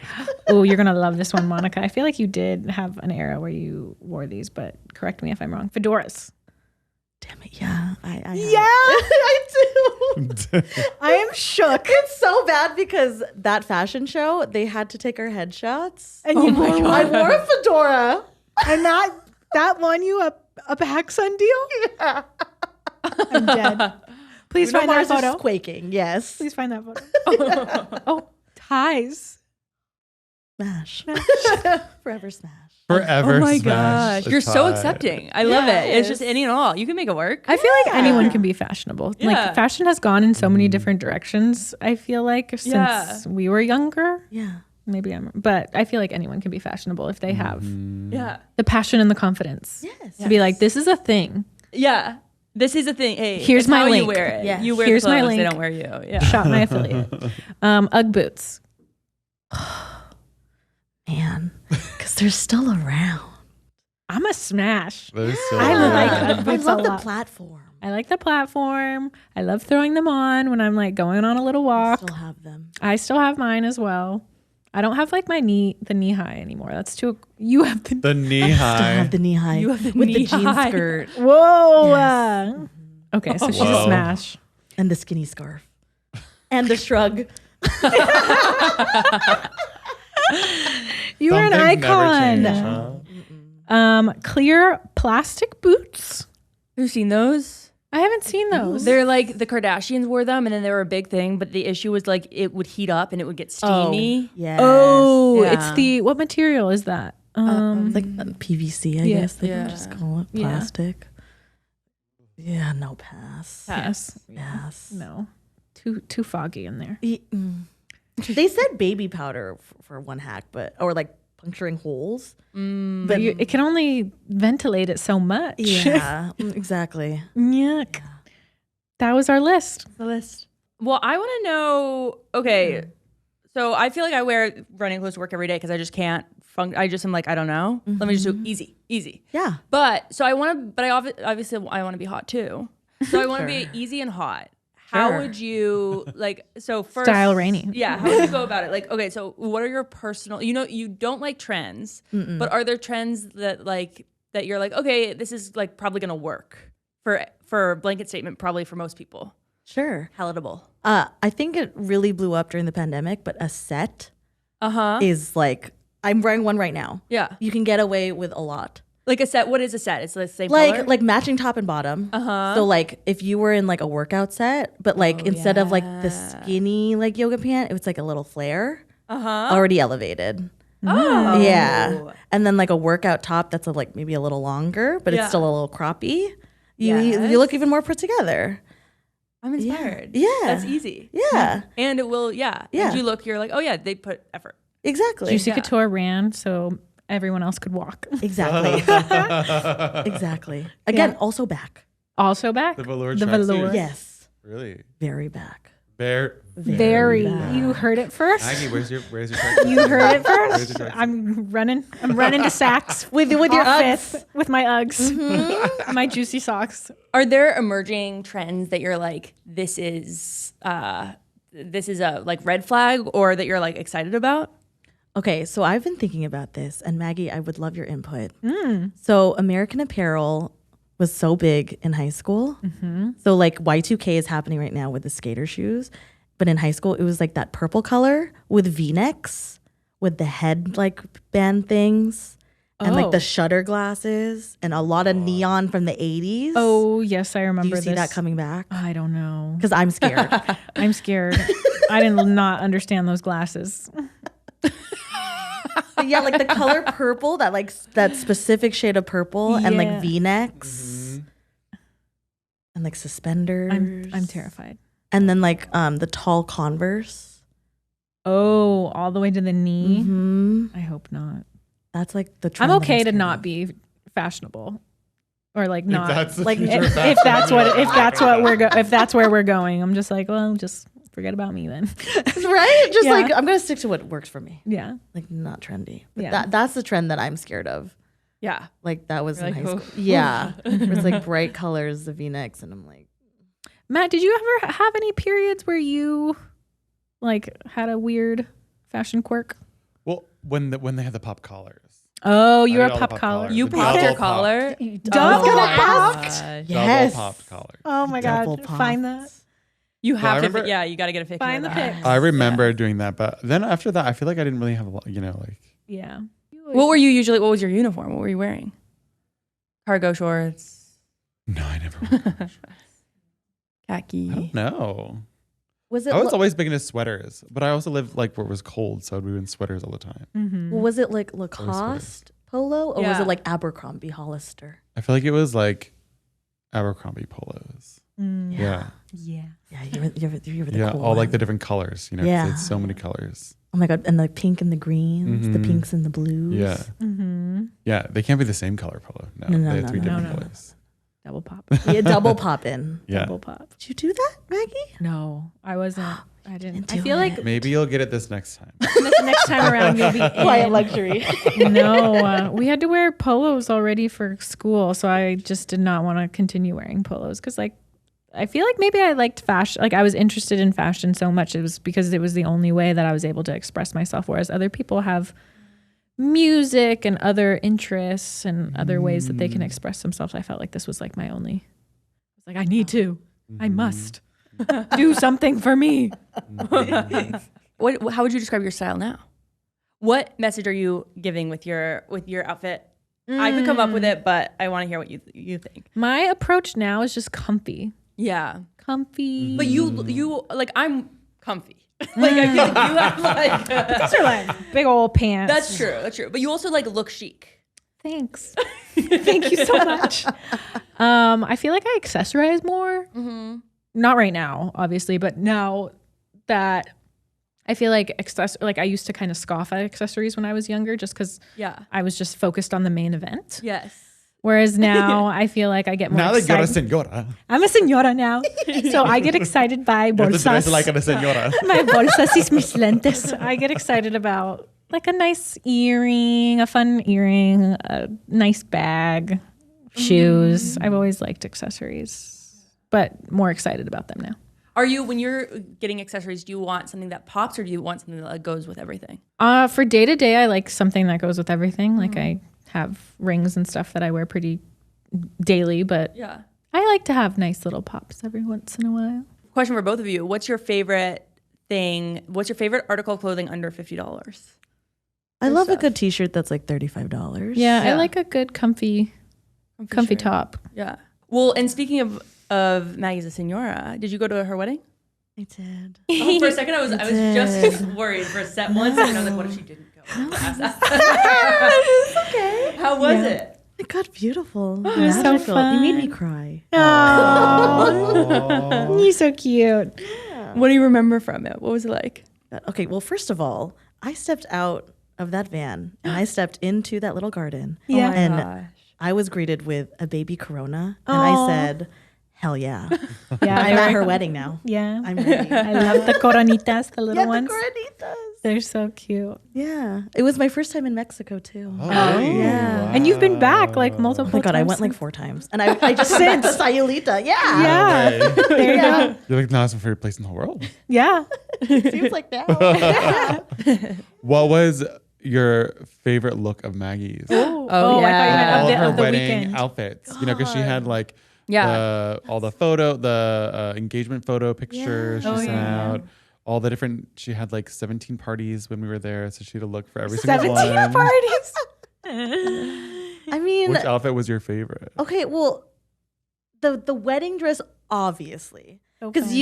Oh, you're gonna love this one, Monica. I feel like you did have an era where you wore these, but correct me if I'm wrong. Fedoras. Damn it, yeah. I Yeah. I do. I am shook. It's so bad because that fashion show, they had to take our headshots. And you wore one. I wore a fedora. And that won you a PacSun deal? Yeah. I'm dead. Please Bruno find that Mars is photo. quaking, yes. Please find that photo. Oh, ties. Smash. Forever smash. Forever Oh my smash gosh. a You're so tie. accepting. I love it. It's just Yes. any and all. You can make it work. I feel like anyone can be fashionable. Yeah. Like fashion has gone in so many different directions. I feel like since Yeah. we were younger. Yeah. But I feel like anyone can be fashionable if they have Yeah. the passion and the confidence Yes. to be like, this is a thing. Yeah. This is the thing. Hey, Here's it's my how link. you wear it. Yes. You wear Here's the my clothes. They link. don't wear you. Yeah. Shop my affiliate. Ugg boots. Man, because they're still around. I'm a smash. That is so I like good. Ugg I boots love a the lot. platform. I like the platform. I love throwing them on when I'm like going on a little walk. Still have them. I still have mine as well. I don't have like the knee high anymore. That's too. You have the. The knee Still high. have the knee high You have the with the knee jean high. skirt Whoa. Okay, so she's a Whoa. smash. and the skinny scarf and the shrug. You are an Some things never icon. change, huh? Clear plastic boots. Have you seen those? I haven't seen those. They're like the Kardashians wore them, and then they were a big thing. But the issue was like it would heat up and it would get steamy. Yes. Oh, Yeah. it's the what material is that? Like PVC, I Yeah. guess they Yeah. can just call it Yeah. plastic. Yeah, no pass. Pass. Yes. No, too foggy in there. They said baby powder for one hack, or like puncturing holes. But it can only ventilate it so much. Yeah, exactly. Yuck. That was our list. The list. Well, I want to know. Okay, so I feel like I wear running clothes to work every day because I just can't. I just am like, I don't know. Let me just do easy. Yeah. But so I want to. But obviously I want to be hot too. So I want to be easy and hot. How Sure. would you like? So first, Style Rainie. Yeah. How would you go about it? Like, okay, so what are your personal? You don't like trends, but are there trends that that you're like, okay, this is like probably gonna work for blanket statement, probably for most people. Sure. Palatable. I think it really blew up during the pandemic, but a set is like, I'm wearing one right now. Yeah. You can get away with a lot. Like a set. What is a set? It's the same color? Like matching top and bottom. So like if you were in like a workout set, but like instead of like the skinny like yoga pant, it was like a little flare. Already elevated. Oh. Yeah. And then like a workout top that's like maybe a little longer, but it's still a little croppy. You look even more put together. I'm inspired. Yeah. That's easy. Yeah. And it will, Yeah. And you're like, oh yeah, they put effort. Exactly. Juicy Couture ran so everyone else could walk. Exactly. Exactly. Again, also back. Also back. The velour. The tracksuit? velour. Yes. Really? Very back. Very. back. You heard it first. Maggie, where's your tracksuit? You heard it Where's first. your tracksuit? I'm running to Saks With your Fifth Uggs. with my Uggs, my juicy socks. Are there emerging trends that you're like, this is a like red flag, or that you're like excited about? Okay, so I've been thinking about this, and Maggie, I would love your input. So American Apparel was so big in high school. So like Y2K is happening right now with the skater shoes, but in high school it was like that purple color with V-necks, with the head like band things, and like the shutter glasses, and a lot of neon from the 80s. Oh yes, I do remember you see this. that coming back? I don't know. Because I'm scared. I'm scared. I did not understand those glasses. Yeah, like the color purple, that specific shade of purple, and Yeah. like V-necks, and like suspenders. I'm terrified. And then like the tall Converse. Oh, all the way to the knee. Mm-hmm. I hope not. That's like the. I'm trend that okay to scared not of. be fashionable, or like not that's the like future of if that's where we're going. I'm just like, well, just forget about me then. Right? Just Yeah. like I'm gonna stick to what works for me. Yeah. Like not trendy. But Yeah. that's the trend that I'm scared of. Yeah. Like that was You're in like, high oh. school. Yeah. It was like bright colors, the V-necks, and I'm like, Matt, did you ever have any periods where you like had a weird fashion quirk? Well, when they had the pop collars. Oh, I you're did a all the pop collar. You The popped your double collar. Double popped. yes. Double popped collars. Oh my double god, find that. pops. You I have to. remember- Yeah, you got to get a picture. Find of the that. pic. I remember doing that, but then after that, I feel like I didn't really have a lot, like. Yeah. What were you usually? What was your uniform? What were you wearing? Cargo shorts, No, I never. khaki. I don't know. Was it I was always big into sweaters, but I also lived like where it was cold, so I'd be in sweaters all the time. was it like Lacoste polo, or was Yeah. it like Abercrombie Hollister? I feel like it was like Abercrombie polos. Yeah. Yeah. Yeah, you were the Yeah, cool all like one. the different colors, 'cause Yeah. it's so many colors. Oh my god, and the pink and the greens, the Mhm. pinks and the blues. Yeah. Yeah, they can't be the same color polo. No, No, they have three no, different no. colors. Double pop. Yeah, double pop in. Yeah. Double pop. Did you do that, Maggie? No, I wasn't. I didn't. I do feel like Maybe you'll get it this next time. next time around you'll be Quiet in. luxury. No, we had to wear polos already for school, so I just did not want to continue wearing polos because, like, I feel like maybe I liked fashion. Like, I was interested in fashion so much. It was because it was the only way that I was able to express myself, whereas other people have music and other interests and other ways that they can express themselves. I felt like this was like my only. I was like, I need to. I must do something for me. How would you describe your style now? What message are you giving with your outfit? I could come up with it, but I want to hear what you think. My approach now is just comfy. Yeah, Comfy. but you like I'm comfy. Like I feel like you have like. These are like big old pants. That's true. That's true. But you also like look chic. Thanks. Thank you so much. I feel like I accessorize more. Not right now, obviously, but now that I feel like I used to kind of scoff at accessories when I was younger just because I was just focused on the main event. Yes. Whereas now I feel like I get more Now that you're a excited. señora. I'm a señora now. So I get excited by bolsas. like a señora. My bolsas y mis lentes. I get excited about like a nice earring, a fun earring, a nice bag, shoes. I've always liked accessories, but more excited about them now. Are you, when you're getting accessories, do you want something that pops or do you want something that goes with everything? For day to day, I like something that goes with everything. Like I have rings and stuff that I wear pretty daily, but I like to have nice little pops every once in a while. Question for both of you. What's your favorite thing? What's your favorite article of clothing under $50? I love a good t-shirt that's like $35. Yeah, I like a good comfy shirt. top. Yeah. Well, and speaking of Maggie's a senora, did you go to her wedding? I did. Oh, for a second, I was just worried for a set once, and I was like, what if she didn't go? It's okay. How was it? It got beautiful. It was so Magical. fun. You made me cry. Oh, you're so cute. What do you remember from it? What was it like? Okay, well, first of all, I stepped out of that van and I stepped into that little garden. Yeah. And gosh. I was greeted with a baby Corona. And I said, hell yeah. Yeah, I'm at her wedding now. Yeah, I'm ready. I love the coronitas, the little ones. The Coronitas. They're so cute. Yeah. It was my first time in Mexico, too. Oh, really? yeah. And you've been back like multiple Oh my God, times. I went like 4 times. And I just went back to Sayulita. Yeah. Yeah. There you go. You're like, no, that's my favorite place in the world. Yeah. Seems like now. What was your favorite look of Maggie's? Oh, yeah. I thought you meant All of her the wedding weekend. outfits. You know, because she had like Yeah. all the engagement photo pictures she sent out. All the different, she had like 17 parties when we were there. So she had a look for every single one. 17 parties. I mean, Which outfit was your favorite? okay, well, the wedding dress, obviously. So Because fun.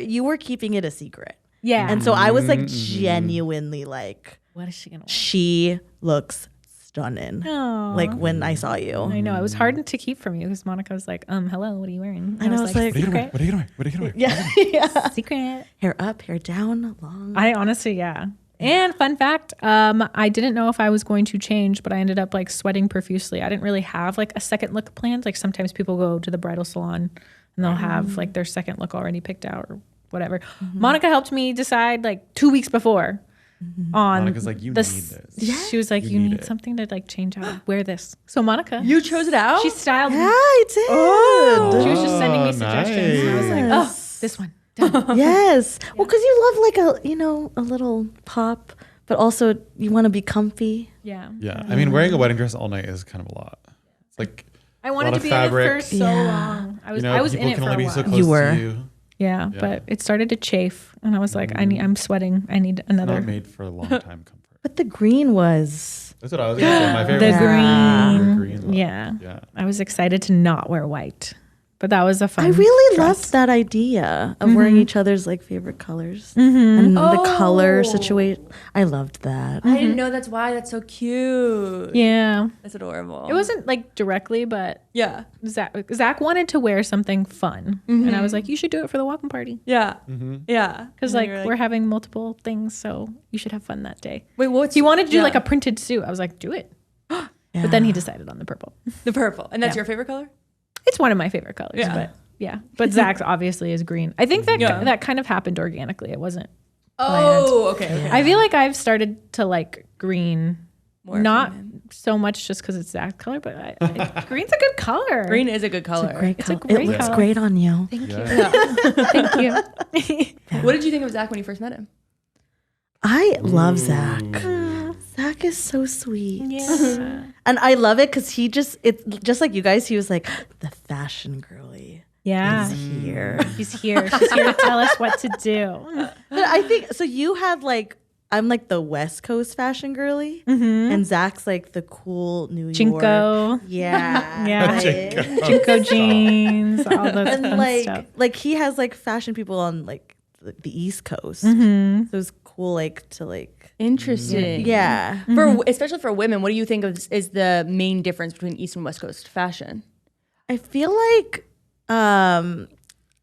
you were keeping it a secret. Yeah. And so I was like genuinely like, what is she going to wear? she looks stunning. Oh. Like when I saw you. I know. It was hard to keep from you because Monica was like, hello, what are you wearing? And I was like, What are you gonna wear? secret. What are you gonna wear? What are you gonna wear? Yeah. yeah. Secret. Hair up, hair down, long. I honestly, yeah. And fun fact, I didn't know if I was going to change, but I ended up like sweating profusely. I didn't really have like a second look planned. Like sometimes people go to the bridal salon and they'll have like their second look already picked out or whatever. Monica helped me decide like 2 weeks before on Monica's like, you the need s- this. She was like, You you need need it." something to like change out. Wear this. So Monica, You chose it out? she styled yeah, me. I did. She was just sending me suggestions. And I was like, Nice. oh, this one. Done. Yes. Well, because you love like a little pop, but also you want to be comfy. Yeah. Yeah. I mean, wearing a wedding dress all night is kind of a lot. It's like, I wanted lot to of be fabric. in it for so Yeah. long. I was you know, I was people in it can for only a be so while. close You were. to you. Yeah, Yeah. but it started to chafe, and I was like, I'm sweating. I need It's another. not made for a long time comfort. But the green was. That's what I was gonna say. My favorite The was green. green look. Yeah. Yeah. I was excited to not wear white, but that was a fun. I really dress. loved that idea of wearing each other's like favorite colors and the color situation. I loved that. I didn't know that's why. That's so cute. Yeah, That's adorable. it wasn't like directly, but Yeah. Zach wanted to wear something fun, and I was like, you should do it for the welcome party Yeah. Mm-hmm. Yeah. because And like then you're we're having multiple things, so you should have fun that day. wait, what's He wanted to do yeah. like a printed suit. I was like, do it, but then he decided on the purple. the purple, and that's Yeah. your favorite color? It's one of my favorite colors, Yeah. but yeah. But Zach's obviously is green. I think that Yeah. that kind of happened organically. It wasn't. Oh, okay. I feel like I've started to like green, More not feminine. so much just because it's Zach's color, but green's a good color. Green is a good color. Great It's a color. great It looks color. great on you. Thank you. Yeah. Thank you. What did you think of Zach when you first met him? I love Zach. Zach is so sweet. Yeah. And I love it because it's just like you guys, he was like, the fashion girly Yeah. is here. She's here. She's here to tell us what to do. But I think, so you had like, I'm like the West Coast fashion girly, and Zach's like the cool New York. Jinko. Yeah. Yeah. Right? Jinko jeans, all those And fun stuff. like he has like fashion people on like the East Coast. Mm-hmm. So it's cool like to like, Interesting. yeah. For especially for women, what do you think of is the main difference between East and West Coast fashion? I feel like, Or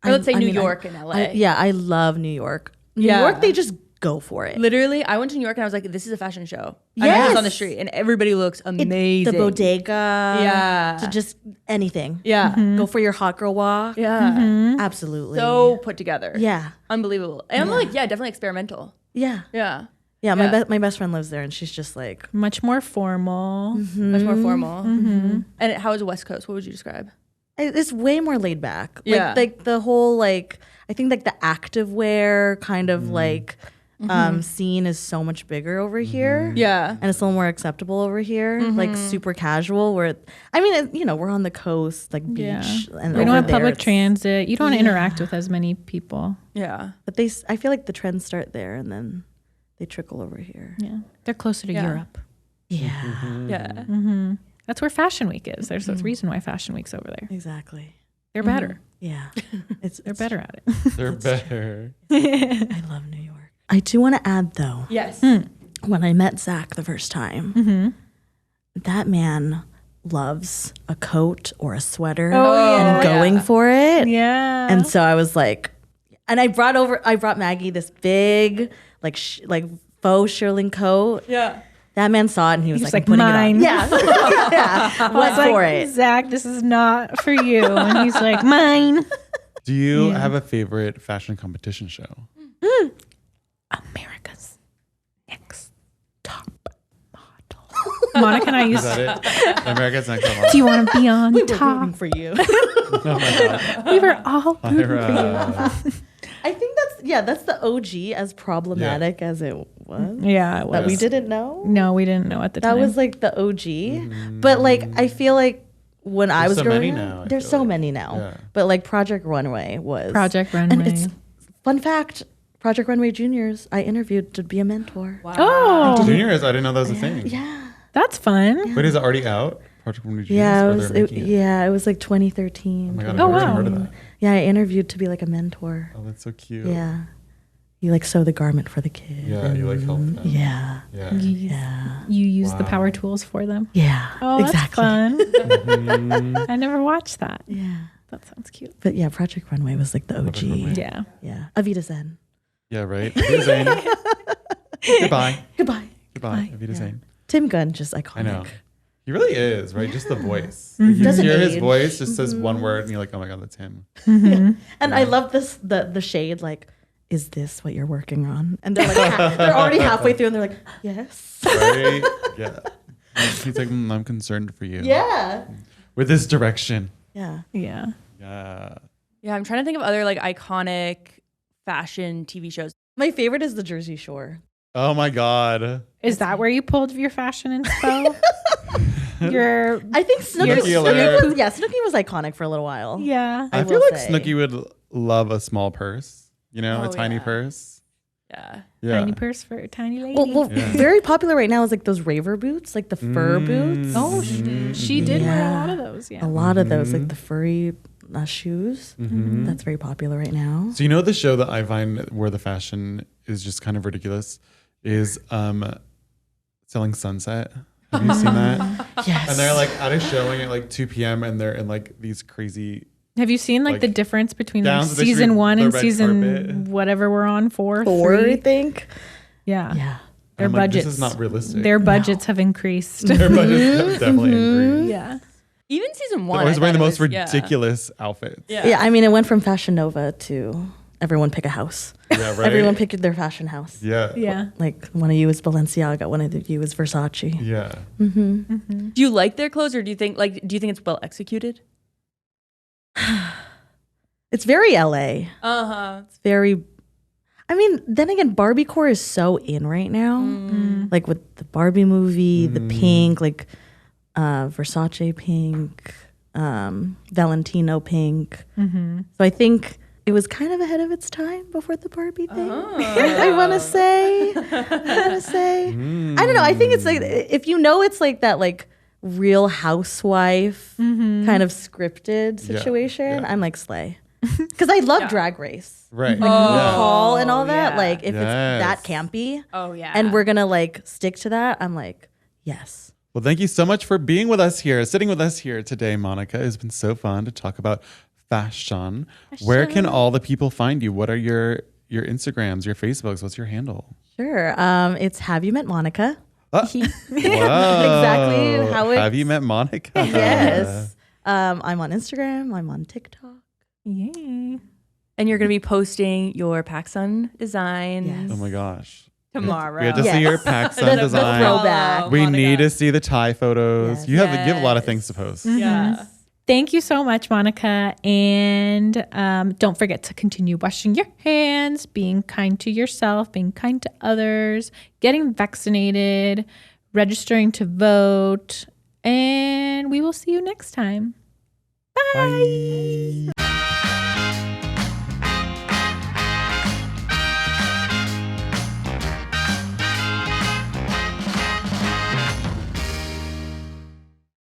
let's say New mean, York and LA. I love New York. New Yeah. York, they just go for it. Literally, I went to New York and I was like, this is a fashion show. I Yes. was on the street and everybody looks amazing. The bodega. Yeah. To just anything. Yeah. Go for your hot girl walk. Yeah. Absolutely. So put together. yeah. Unbelievable. And I'm like, yeah, definitely experimental. Yeah. Yeah. Yeah. Yeah. My best friend lives there and she's just like, Much more formal. Much more formal. And how is the West Coast? What would you describe? it's way more laid back. Yeah. Like the whole like, I think like the active wear kind of like scene is so much bigger over here. Yeah. And it's a little more acceptable over here, like super casual. Where I mean, we're on the coast, like beach, Yeah. and We over don't have there public it's- transit. You don't interact with as many people. Yeah. But I feel like the trends start there and then they trickle over here. Yeah. They're closer to Yeah. Europe. Yeah, Yeah. That's where Fashion Week is. There's a reason why Fashion Week's over there. exactly. They're better. Yeah, They're better at it. They're better. I love New York. I do want to add though, Yes. when I met Zach the first time, that man loves a coat or a sweater and going for it. Yeah. And so I was like, and I brought Maggie this big, like faux shearling coat. Yeah. That man saw it and he was He was like like, putting "Mine." it on. Yeah. yeah. Went for it. Zach, this is not for you. And he's like, mine. Do you have a favorite fashion competition show? America's Next Top Model. Monica and I Is used that it? America's Next Top Model. Do you want to be on We're top? rooting for you. Oh my God. We were all rooting for you. Ira. I think that's the OG, as problematic as it was. Yeah, it was. That we didn't know. No, we didn't know at the That time. was like the OG. But like I feel like when I was so growing many up, now, I there's feel so like. many now. Yeah. But like Project Runway was Project And Runway. it's fun fact, Project Runway Juniors, I interviewed to be a mentor. Wow. Oh, Juniors, I didn't know that was a thing. Yeah. that's fun. Wait, is it already out? Project Women Juniors? Yeah, Or they're making it? it was like 2013. Oh my God, I've Oh, never wow. heard of that. Yeah, I interviewed to be like a mentor. Oh, that's so cute. Yeah. You like sew the garment for the kid. Yeah, you like help them. Yeah. Yeah. Yeah. You use the Wow. power tools for them. Yeah. Oh, exactly. that's fun. I never watched that. Yeah. That sounds cute. But yeah, Project Runway was like the OG. Project Runway. Yeah. Yeah. Avita Zen. Yeah, right. Avita Zane. Goodbye. Goodbye. Goodbye. Avita Yeah. Zane. Tim Gunn, just iconic. I know. He really is, right? Just the voice. Like, you Doesn't hear his age. voice, just says one word, and you're like, oh my God, that's him. And I love this the shade, like, is this what you're working on? And they're like, they're already halfway through and they're like, yes. Right? Yeah. He's like, I'm concerned for you. Yeah. With this direction. Yeah. Yeah. Yeah. Yeah, I'm trying to think of other like iconic fashion TV shows. My favorite is the Jersey Shore. Oh my God. Is that where you pulled your fashion inspo? your I think Snooki, Snooki alert. Snooki was iconic for a little while. yeah. I I feel will like say. Snooki would love a small purse, a tiny yeah. purse. Yeah. Yeah. Tiny purse for a tiny lady. Well, Yeah. very popular right now is like those raver boots, like the fur boots. oh, she did wear a lot of those. Yeah. A lot of those, like the furry shoes. Mm-hmm. That's very popular right now. So the show that I find where the fashion is just kind of ridiculous is Selling Sunset. Have you seen that? Yes. And they're like at a showing at like 2 p.m. and they're in like these crazy. Have you seen like Like, the difference between gowns that they season stream one the and red season carpet. whatever we're on, 4, Four, 3? I think. Yeah. Yeah. Their I'm like, budgets. this is not realistic. Their budgets have increased. Their budgets have definitely increased. yeah. Even season They're one. always I wearing the thought it most was- yeah. ridiculous outfits. Yeah. Yeah, I mean, it went from Fashion Nova to everyone pick a house. Yeah, right. Everyone picked their fashion house. Yeah. Yeah. Like one of you is Balenciaga, one of you is Versace. Yeah. Do you like their clothes, or do you think it's well executed? It's very LA. Uh-huh. It's very. I mean, then again, Barbiecore is so in right now. Like with the Barbie movie, the pink, like Versace pink, Valentino pink. So I think it was kind of ahead of its time before the Barbie thing. I want to say. I don't know. I think it's like, if it's like that, like Real Housewife kind of scripted situation, yeah. I'm like slay. Because I love Drag Race. Right. Paul and all that. yeah. Like if it's that Yes. campy Oh yeah. and we're gonna like stick to that, I'm like, yes. Well, thank you so much for being with us here, sitting with us here today, Monica. It's been so fun to talk about fashion. Where can all the people find you? What are your your Instagrams, your Facebooks. What's your handle? Sure. It's Have You Met Monica? Whoa. Exactly how it's. Have you met Monica? Yes. I'm on Instagram. I'm on TikTok. Yay. And you're going to be posting your PacSun designs Yes. Oh my gosh. tomorrow. We have to see Yes. your PacSun The design. throwback. We need to see the tie photos. Yes. You have a lot of things to post. Yeah. Thank you so much, Monica. And don't forget to continue washing your hands, being kind to yourself, being kind to others, getting vaccinated, registering to vote. And we will see you next time. Bye. Bye.